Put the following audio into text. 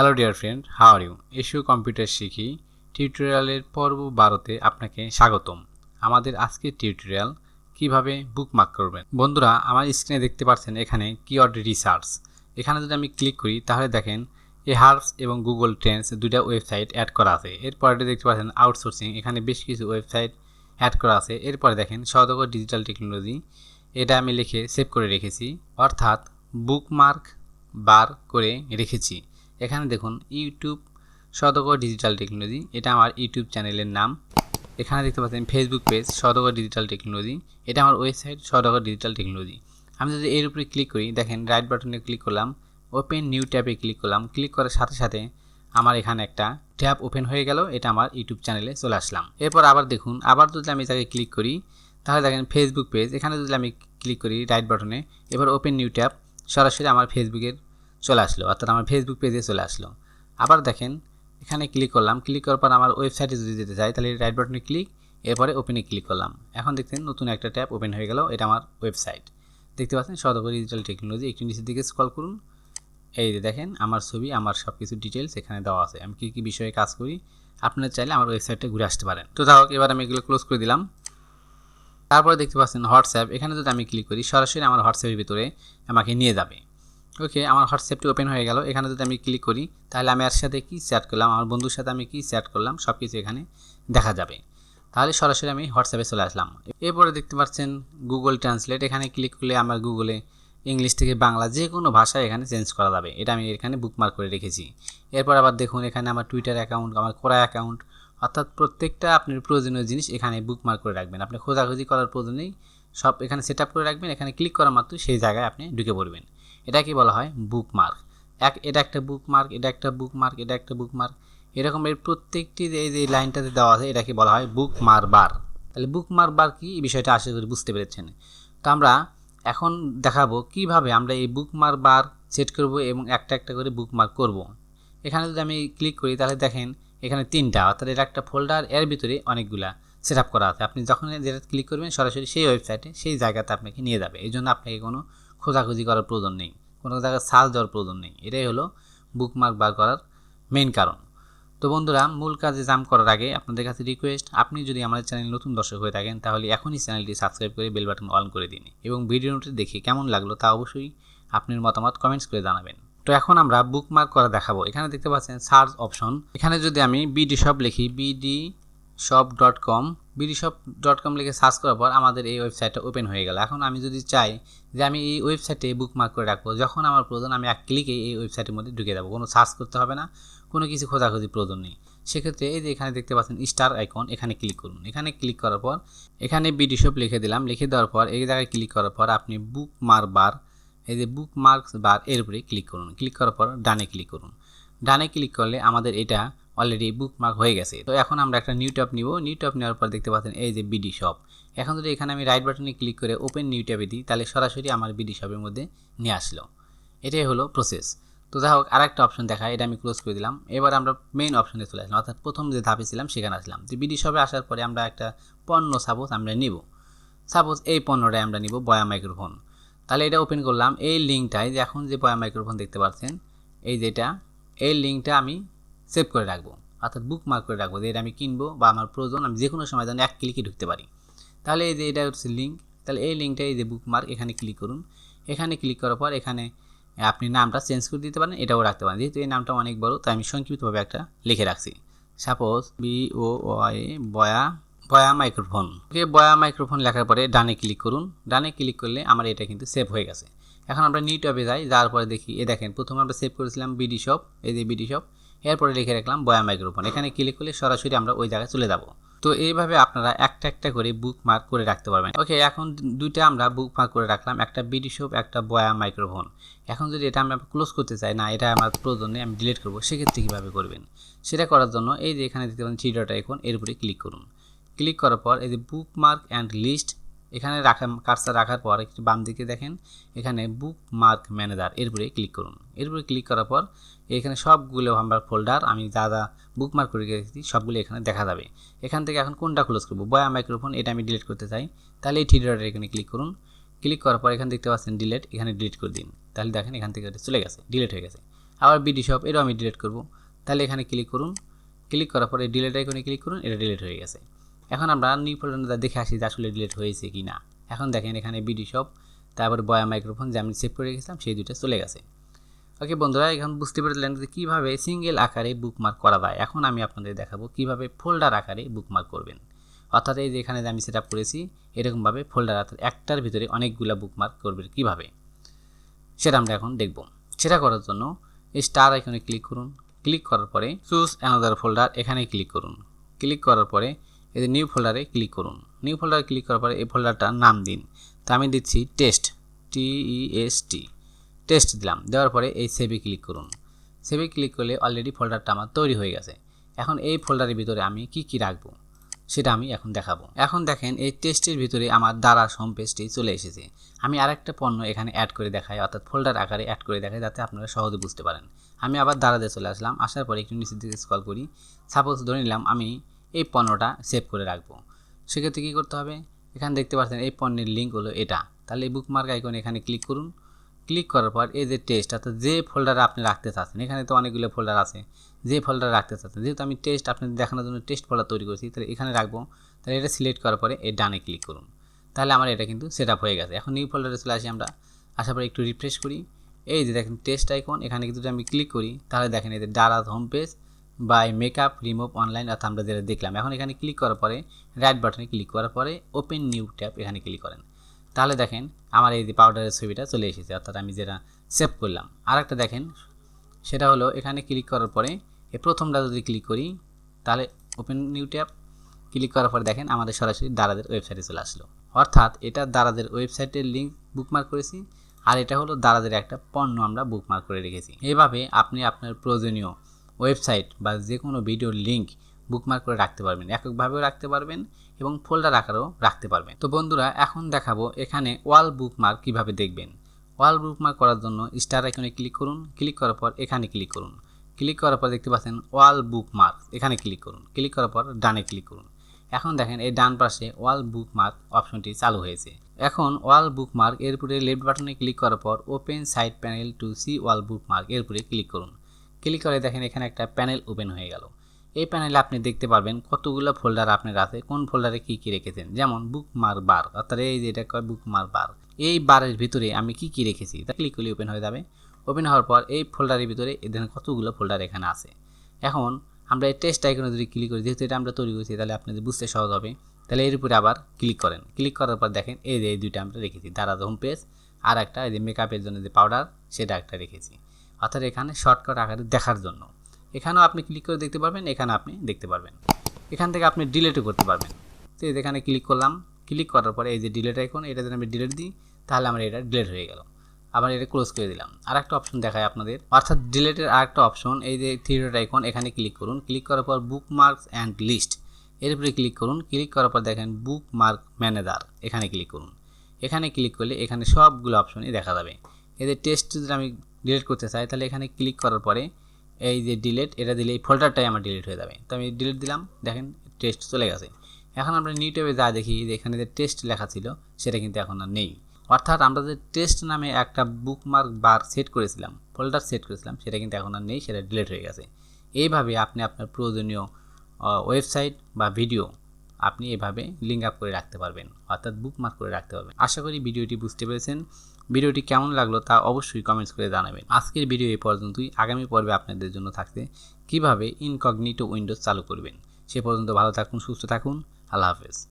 Hello dear friend, how are you? এসো computer শিখি টিউটোরিয়ালের পর্ব 12তে আপনাকে স্বাগতম। আমাদের আজকের টিউটোরিয়াল কিভাবে বুকমার্ক করবেন। বন্ধুরা, আমার স্ক্রিনে দেখতে পাচ্ছেন এখানে কিওয়ার্ড রিসার্চ। এখানে যদি আমি ক্লিক করি তাহলে দেখেন এহার্বস এবং গুগল ট্রেন্ডস দুইটা ওয়েবসাইট অ্যাড করা আছে। এরপরে দেখতে পাচ্ছেন আউটসোর্সিং, এখানে বেশ কিছু ওয়েবসাইট অ্যাড করা আছে। এরপরে দেখেন সওদাগর ডিজিটাল টেকনোলজি, এটা আমি লিখে সেভ করে রেখেছি, অর্থাৎ বুকমার্ক বার করে রেখেছি। এখানে দেখুন ইউটিউব সওদাগর ডিজিটাল টেকনোলজি, এটা আমার ইউটিউব চ্যানেলের নাম। এখানে দেখতে পাচ্ছেন ফেসবুক পেজ সওদাগর ডিজিটাল টেকনোলজি, এটা আমার ওয়েবসাইট সওদাগর ডিজিটাল টেকনোলজি। আমি যদি এর উপরে ক্লিক করি, দেখেন রাইট বাটনে ক্লিক করলাম, ওপেন নিউ ট্যাবে ক্লিক করলাম। ক্লিক করার সাথে সাথে আমার এখানে একটা ট্যাব ওপেন হয়ে গেল, এটা আমার ইউটিউব চ্যানেলে চলে আসলাম। এরপর আবার দেখুন, আবার যদি আমি এটাকে ক্লিক করি তাহলে দেখেন ফেসবুক পেজ, এখানে যদি আমি ক্লিক করি রাইট বাটনে, এবার ওপেন নিউ ট্যাব, সরাসরি আমার ফেসবুকের চলে আসলো, অর্থাৎ আমার ফেসবুক পেজে চলে আসলো। আবার দেখেন এখানে ক্লিক করলাম, ক্লিক করার পর আমার ওয়েবসাইটে যদি যেতে চাই তাহলে রাইট বাটনে ক্লিক, এরপরে ওপেনে ক্লিক করলাম। এখন দেখছেন নতুন একটা ট্যাব ওপেন হয়ে গেল, এটা আমার ওয়েবসাইট। দেখতে পাচ্ছেন সওদাগর ডিজিটাল টেকনোলজি, একটু নিচের দিকে স্ক্রল করুন, এই যে দেখেন আমার ছবি, আমার সব কিছু ডিটেলস এখানে দেওয়া আছে, আমি কী কী বিষয়ে কাজ করি। আপনারা চাইলে আমার ওয়েবসাইটে ঘুরে আসতে পারেন। তো যাই হোক, এবার আমি এগুলো ক্লোজ করে দিলাম। তারপরে দেখতে পাচ্ছেন হোয়াটসঅ্যাপ, এখানে যদি আমি ক্লিক করি সরাসরি আমার হোয়াটসঅ্যাপের ভিতরে আমাকে নিয়ে যাবে। ওকে, আমার হোয়াটসঅ্যাপটি ওপেন হয়ে গেল। এখানে যদি আমি ক্লিক করি তাহলে আমি এর সাথে কী চ্যাট করলাম, আমার বন্ধুর সাথে আমি কী চ্যাট করলাম সব কিছু এখানে দেখা যাবে। তাহলে সরাসরি আমি হোয়াটসঅ্যাপে চলে আসলাম। এরপরে দেখতে পাচ্ছেন গুগল ট্রান্সলেট, এখানে ক্লিক করলে আমার গুগলে ইংলিশ থেকে বাংলা যে কোনো ভাষায় এখানে চেঞ্জ করা যাবে, এটা আমি এখানে বুকমার্ক করে রেখেছি। এরপর আবার দেখুন এখানে আমার টুইটার অ্যাকাউন্ট, আমার কোরা অ্যাকাউন্ট, অর্থাৎ প্রত্যেকটা আপনার প্রয়োজনীয় জিনিস এখানে বুকমার্ক করে রাখবেন। আপনি খোঁজাখুঁজি করার প্রয়োজন নেই, সব এখানে সেট আপ করে রাখবেন। এখানে ক্লিক করা মাত্র সেই জায়গায় আপনি ঢুকে পড়বেন। এটাকে বলা হয় বুকমার্ক। এটা একটা বুকমার্ক, এটা একটা বুকমার্ক, এটা একটা বুকমার্ক, এরকম এর প্রত্যেকটি এই যে লাইনটাতে দেওয়া আছে এটাকে বলা হয় বুকমার্ক বার। তাহলে বুকমার্ক বার কি, এই বিষয়টা আশা করি বুঝতে পেরেছেন। তো আমরা এখন দেখাবো কিভাবে আমরা এই বুকমার্ক বার সেট করব এবং একটা একটা করে বুকমার্ক করব। এখানে যদি আমি ক্লিক করি তাহলে দেখেন এখানে তিনটা, অর্থাৎ এটা একটা ফোল্ডার, এর ভিতরে অনেকগুলা সেট আপ করা আছে। আপনি যখন যেটা ক্লিক করবেন সরাসরি সেই ওয়েবসাইটে সেই জায়গাতে আপনাকে নিয়ে যাবে, এই জন্য আপনাকে কোনো খোঁজাখুঁজি করার প্রয়োজন নেই, কোনো জায়গায় সার্চ দেওয়ার প্রয়োজন নেই। এটাই হলো বুকমার্ক বার করার মেইন কারণ। তো বন্ধুরা, মূল কাজে জাম্প করার আগে আপনাদের কাছে রিকোয়েস্ট, আপনি যদি আমাদের চ্যানেল নতুন দর্শক হয়ে থাকেন তাহলে এখনই চ্যানেলটি সাবস্ক্রাইব করে বেল বাটন অন করে দিন এবং ভিডিওটি দেখে কেমন লাগলো তা অবশ্যই আপনার মতামত কমেন্টস করে জানাবেন। তো এখন আমরা বুকমার্ক করা দেখাবো। এখানে দেখতে পাচ্ছেন সার্চ অপশন, এখানে যদি আমি বিডিশপ লিখি, bdshop.com, bdshop.com লিখে সার্চ করার পর আমাদের এই ওয়েবসাইটটা ওপেন হয়ে গেল। এখন আমি যদি চাই যে আমি এই ওয়েবসাইটে বুকমার্ক করে রাখবো, যখন আমার প্রয়োজন আমি এক ক্লিকে এই ওয়েবসাইটের মধ্যে ঢুকে যাবো, কোনো সার্চ করতে হবে না, কোনো কিছু খোঁজাখুঁজি প্রয়োজন নেই। সেক্ষেত্রে এই যে এখানে দেখতে পাচ্ছেন স্টার আইকন, এখানে ক্লিক করুন। এখানে ক্লিক করার পর এখানে বিডিশপ লিখে দিলাম, লিখে দেওয়ার পর এই জায়গায় ক্লিক করার পর আপনি বুকমার্ক বার, এই যে বুকমার্কস বার এর উপরে ক্লিক করুন। ক্লিক করার পর ডানে ক্লিক করুন। ডানে ক্লিক করলে আমাদের এটা অলরেডি বুকমার্ক হয়ে গেছে। তো এখন আমরা একটা নিউ ট্যাব নিব। নিউ ট্যাব নেওয়ার পর দেখতে পাচ্ছেন এই যে বিডি শপ। এখন যদি এখানে আমি রাইট বাটনে ক্লিক করে ওপেন নিউ ট্যাবে দিই তাহলে সরাসরি আমার বিডি শপের মধ্যে নিয়ে আসলো। এটাই হলো প্রসেস। তো যাই হোক, আরেকটা অপশন দেখায়, এটা আমি ক্লোজ করে দিলাম। এবার আমরা মেইন অপশনে চলে আসলাম, অর্থাৎ প্রথম যে ধাপে ছিলাম সেখানে আসলাম। তো বিডি শপে আসার পরে আমরা একটা পণ্য সাপোজ আমরা নিব, সাপোজ এই পণ্যটাই আমরা নিব বয়া মাইক্রোফোন। তাহলে এটা ওপেন করলাম, এই লিঙ্কটায় যে এখন যে বয়া মাইক্রোফোন দেখতে পাচ্ছেন এই যেটা, এই লিঙ্কটা আমি সেভ করে রাখবো, অর্থাৎ বুকমার্ক করে রাখবো যে এটা আমি কিনবো বা আমার প্রয়োজন, আমি যে কোনো সময় যেন এক ক্লিকে ঢুকতে পারি। তাহলে এই যে এটা হচ্ছে লিঙ্ক, তাহলে এই লিঙ্কটা এই যে বুকমার্ক, এখানে ক্লিক করুন। এখানে ক্লিক করার পর এখানে আপনি নামটা চেঞ্জ করে দিতে পারেন, এটাও রাখতে পারেন। যেহেতু এই নামটা অনেক বড় তাই আমি সংক্ষিপ্তভাবে একটা লিখে রাখছি, সাপোজ বয়া বয়া মাইক্রোফোন। ওকে, বয়া মাইক্রোফোন লেখার পরে ডানে ক্লিক করুন। ডানে ক্লিক করলে আমার এটা কিন্তু সেভ হয়ে গেছে। এখন আমরা নিউ ট্যাবে যাই, যাওয়ার পরে দেখি এ দেখেন প্রথমে আমরা সেভ করেছিলাম বিডি শপ, এই যে বিডি শপ, এরপরে লিখে রাখলাম বয়া মাইক্রোফোন। এখানে ক্লিক করলে সরাসরি আমরা ওই জায়গায় চলে যাব। তো এইভাবে আপনারা একটা একটা করে বুকমার্ক করে রাখতে পারবেন। ওকে, এখন দুইটা আমরা বুকমার্ক করে রাখলাম, একটা বিডি শপ, একটা বয়া মাইক্রোফোন। এখন যদি এটা আমরা ক্লোজ করতে চাই, না এটা আমার প্রয়োজন নেই, আমি ডিলিট করবো, সেক্ষেত্রে কীভাবে করবেন? সেটা করার জন্য এই যে এখানে দেখতে পাচ্ছেন থ্রি ডট আইকন, এর উপরে ক্লিক করুন। ক্লিক করার পর এই যে বুকমার্ক অ্যান্ড লিস্ট, এখানে কার্সার রাখার পর একটু বাম দিকে দেখেন এখানে বুকমার্ক ম্যানেজার, এরপরে ক্লিক করুন। এরপরে ক্লিক করার পর এখানে সবগুলো আমার ফোল্ডার আমি যা যা বুকমার্ক করে রেখেছি সবগুলো এখানে দেখা যাবে। এখান থেকে এখন কোনটা ক্লোজ করবো? বয়া মাইক্রোফোন, এটা আমি ডিলিট করতে চাই, তাহলে এই থ্রি ডটের এখানে ক্লিক করুন। ক্লিক করার পর এখানে দেখতে পাচ্ছেন ডিলিট, এখানে ডিলিট করে দিন। তাহলে দেখেন এখান থেকে চলে গেছে, ডিলিট হয়ে গেছে। আবার বিডি শপ এটাও আমি ডিলিট করব। তাহলে এখানে ক্লিক করুন, ক্লিক করার পরে ডিলিট আইকনে ক্লিক করুন, এটা ডিলিট হয়ে গেছে। এখন আমরা নিউ ফোল্ডারটা দেখে আসি যে আসলে ডিলিট হয়েছে কি না। এখন দেখেন এখানে বিডি শপ, তারপর বয়া মাইক্রোফোন যে আমি সেভ করে রেখেছিলাম সেই দুটো চলে গেছে। ওকে বন্ধুরা, এখন বুঝতে পারলেন যে কীভাবে সিঙ্গেল আকারে বুকমার্ক করা যায়। এখন আমি আপনাদের দেখাবো কীভাবে ফোল্ডার আকারে বুকমার্ক করবেন। অর্থাৎ এই যে এখানে আমি সেট আপ করেছি এরকমভাবে ফোল্ডার, অর্থাৎ একটার ভিতরে অনেকগুলো বুকমার্ক করবেন কীভাবে, সেটা আমরা এখন দেখব। সেটা করার জন্য এই স্টার আইকনে ক্লিক করুন, ক্লিক করার পরে চুজ অ্যানাদার ফোল্ডার এখানে ক্লিক করুন। ক্লিক করার পরে এই যে নিউ ফোল্ডারে ক্লিক করুন। নিউ ফোল্ডারে ক্লিক করার পরে এই ফোল্ডারটার নাম দিন। তো আমি দিচ্ছি টেস্ট, TEST, টেস্ট দিলাম। দেওয়ার পরে এই সেভে ক্লিক করুন। সেভে ক্লিক করলে অলরেডি ফোল্ডারটা আমার তৈরি হয়ে গেছে। এখন এই ফোল্ডারের ভিতরে আমি কি কি রাখবো সেটা আমি এখন দেখাবো। এখন দেখেন এই টেস্টের ভিতরে আমার দারাজ হোম পেজটি চলে এসেছে। আমি আরেকটা পণ্য এখানে অ্যাড করে দেখাই, অর্থাৎ ফোল্ডার আকারে অ্যাড করে দেখাই যাতে আপনারা সহজে বুঝতে পারেন। আমি আবার দারাজে চলে আসলাম, আসার পরে একটু নিচের দিকে স্ক্রল করি। সাপোজ ধরে নিলাম আমি এই পণ্যটা সেভ করে রাখবো। সেক্ষেত্রে কী করতে হবে, এখানে দেখতে পাচ্ছেন এই পণ্যের লিঙ্ক হলো এটা। তাহলে এই বুকমার্ক আইকনে এখানে ক্লিক করুন। ক্লিক করার পর এই যে টেস্ট, অর্থাৎ যে ফোল্ডারে আপনি রাখতে চাচ্ছেন, এখানে তো অনেকগুলো ফোল্ডার আছে, যে ফোল্ডারে রাখতে চাচ্ছেন, যেহেতু আমি টেস্ট আপনাদের দেখানোর জন্য টেস্ট ফোল্ডার তৈরি করেছি, তাহলে এখানে রাখবো। তাহলে এটা সিলেক্ট করার পরে এই ডানে ক্লিক করুন। তাহলে আমার এটা কিন্তু সেট আপ হয়ে গেছে। এখন নিউ ফোল্ডারে চলে আসি আমরা, আসার পরে একটু রিফ্রেশ করি। এই যে দেখেন টেস্ট আইকন, এখানে কিন্তু আমি ক্লিক করি তাহলে দেখেন এই যে Daraz home page buy makeup remove online, অর্থাৎ আমরা যেটা দেখলাম। এখন এখানে ক্লিক করার পরে রাইট বাটনে ক্লিক করার পরে ওপেন নিউ ট্যাব এখানে ক্লিক করেন। তাহলে দেখেন আমার এই যে পাউডারের ছবিটা চলে এসেছে, অর্থাৎ আমি যেটা সেভ করলাম। আরেকটা দেখেন, সেটা হলো এখানে ক্লিক করার পরে এই প্রথমটা যদি ক্লিক করি তাহলে ওপেন নিউ ট্যাব ক্লিক করার পরে দেখেন আমাদের সরাসরি দারাজের ওয়েবসাইটে চলে আসলো। অর্থাৎ এটা দারাজের ওয়েবসাইটের লিঙ্ক বুকমার্ক করেছি, আর এটা হলো দারাজের একটা পণ্য আমরা বুকমার্ক করে রেখেছি। এভাবে আপনি আপনার প্রয়োজনীয় ওয়েবসাইট বা যে কোনো ভিডিওর লিঙ্ক বুকমার্ক করে রাখতে পারবেন, এককভাবেও রাখতে পারবেন এবং ফোল্ডার আকারেও রাখতে পারবেন। তো বন্ধুরা, এখন দেখাবো এখানে ওয়াল বুকমার্ক কিভাবে দেখবেন। ওয়াল বুকমার্ক করার জন্য স্টার আইকনে ক্লিক করুন। ক্লিক করার পর এখানে ক্লিক করুন। ক্লিক করার পর দেখতে পাচ্ছেন ওয়াল বুকমার্ক, এখানে ক্লিক করুন। ক্লিক করার পর ডানে ক্লিক করুন। এখন দেখেন এই ডান পাশে ওয়াল বুকমার্ক অপশনটি চালু হয়েছে। এখন ওয়াল বুকমার্ক এর উপরে লেফট বাটনে ক্লিক করার পর open side panel to see all bookmark এর উপরে ক্লিক করুন। ক্লিক করে দেখেন এখানে একটা প্যানেল ওপেন হয়ে গেল। এই প্যানেলে আপনি দেখতে পারবেন কতগুলো ফোল্ডার আপনার আছে, কোন ফোল্ডারে কি কি রেখেছেন। যেমন বুকমার্ক বার, অর্থাৎ এই যেটা কয় বুকমার্ক বার, এই বারের ভিতরে আমি কি কি রেখেছি তা ক্লিক করলে ওপেন হয়ে যাবে। ওপেন হওয়ার পর এই ফোল্ডারের ভিতরে এদের কতগুলো ফোল্ডার এখানে আছে। এখন আমরা এই টেস্ট আইকনে যদি ক্লিক করি, যেহেতু এটা আমরা তৈরি করেছি তাহলে আপনাদের বুঝতে সহজ হবে। তাহলে এর উপরে আবার ক্লিক করেন। ক্লিক করার পর দেখেন এই যে এই দুইটা আমরা রেখেছি, দারাজ হোম পেজ আর একটা এই যে মেকআপের জন্য যে পাউডার সেটা একটা রেখেছি, অর্থাৎ এখানে শর্টকাট আকারে দেখার জন্য। এখানেও আপনি ক্লিক করে দেখতে পারবেন, এখানে আপনি দেখতে পারবেন। এখান থেকে আপনি ডিলিটও করতে পারবেন। তো এখানে ক্লিক করলাম। ক্লিক করার পরে এই যে ডিলিট আইকন, এটা যদি আমি ডিলিট দিই তাহলে আমার এটা ডিলিট হয়ে গেল। আবার এটা ক্লোজ করে দিলাম। আর একটা অপশন দেখায় আপনাদের, অর্থাৎ ডিলিটের আরেকটা অপশন, এই যে থ্রি ডট আইকন এখানে ক্লিক করুন। ক্লিক করার পর বুকমার্কস অ্যান্ড লিস্ট এর উপরে ক্লিক করুন। ক্লিক করার পর দেখেন বুকমার্ক ম্যানেজার, এখানে ক্লিক করুন। এখানে ক্লিক করলে এখানে সবগুলো অপশনই দেখা যাবে। এই যে টেস্ট যদি আমি ডিলিট করতে চাই তাহলে এখানে ক্লিক করার পরে এই যে ডিলিট, এটা দিলে এই ফোল্ডারটাই আমার ডিলিট হয়ে যাবে। তো আমি ডিলিট দিলাম, দেখেন টেস্ট চলে গেছে। এখন আমরা নিউ ট্যাবে যা দেখি যে এখানে যে টেস্ট লেখা ছিল সেটা কিন্তু এখন আর নেই। অর্থাৎ আমরা যে টেস্ট নামে একটা বুকমার্ক বার সেট করেছিলাম, ফোল্ডার সেট করেছিলাম, সেটা কিন্তু এখন আর নেই, সেটা ডিলিট হয়ে গেছে। এইভাবে আপনি আপনার প্রয়োজনীয় ওয়েবসাইট বা ভিডিও আপনি এভাবে লিঙ্ক আপ করে রাখতে পারবেন, অর্থাৎ বুকমার্ক করে রাখতে পারবেন। আশা করি ভিডিওটি বুঝতে পেরেছেন। ভিডিওটি কেমন লাগলো তা অবশ্যই কমেন্টস করে জানাবেন। আজকের ভিডিও এই পর্যন্তই। আগামী পর্বে আপনাদের জন্য থাকছে কিভাবে ইনকগনিটো উইন্ডোজ চালু করবেন। সে পর্যন্ত ভালো থাকুন, সুস্থ থাকুন। আল্লাহ হাফেজ।